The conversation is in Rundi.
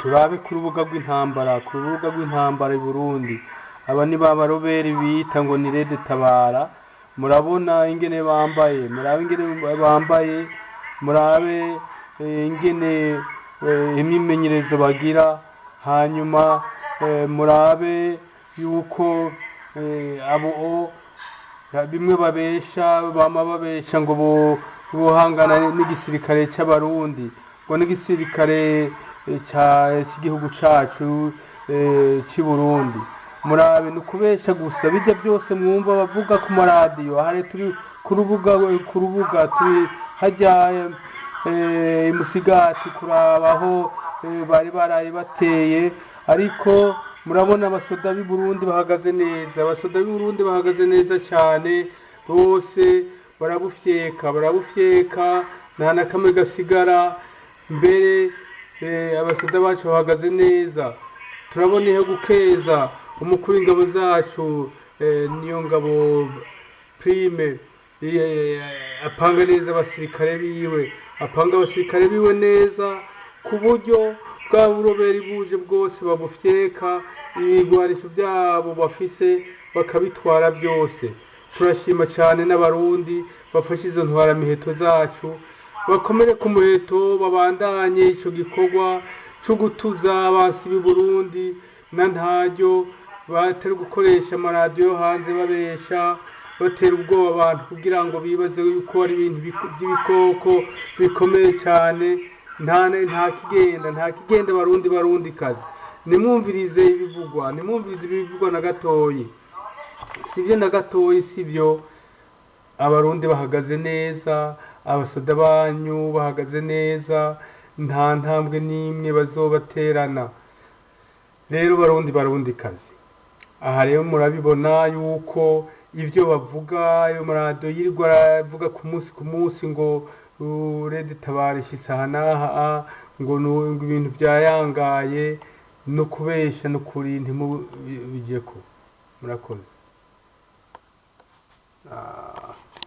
turabe ku rubuga rw'intambara i Burundi. Aba ni ba baroberi bita ngo ni Rede Tabara. Murabona ingene bambaye, murabe ingene imyimenyerezo bagira, hanyuma murabe yuko abo bimwe bama babesha ngo bohangana n'igisirikare c'abarundi, ngo n'igisirikare cy'igihugu cacu c'i Burundi. Murabe nukubesha gusa, bijya byose mwumva bavuga ku maradiyo. Hare turi ku rubuga turi hajya imusigati kurabaho bari baraye bateye, ariko murabona abasoda b'i Burundi bahagaze neza, cyane, bose barabufyeka nta na kamwe gasigara. Mbere abasoda bacu bahagaze neza. Turabona ihe gukeza umukuru w'ingabo zacu, niyo ngabo Prime, apanga neza abasirikare biwe neza, ku buryo bwa buroberi buje bwose babufyeka, ibigwanisho byabo bafise bakabitwara byose. Turashima cyane n'abarundi bafashe izo ntwaramiheto zacu, bakomere ku muheto, babandanye ico gikorwa cyo gutuza abansi b'i Burundi, na ntaryo batari gukoresha amaradiyo yo hanze babesha, batera ubwoba abantu kugira ngo bibaze yuko ari ibintu by'ibikoko bikomeye cyane. Nta kigenda barundi kazi. Nimwumvirize ibivugwa na gatoyi, sivyo na gatoyi, sivyo. Abarundi bahagaze neza, abasoda banyu bahagaze neza, nta ntambwe n'imwe bazobaterana. Rero barundi kazi, aha rero murabibona yuko ivyo bavuga, ayo maradiyo yirirwa aravuga ku munsi ngo Rede Tabara ishitse aha n'aha, ngo ibintu byayangaye, no kubesha n'ukuri ntimubijeko. Murakoze.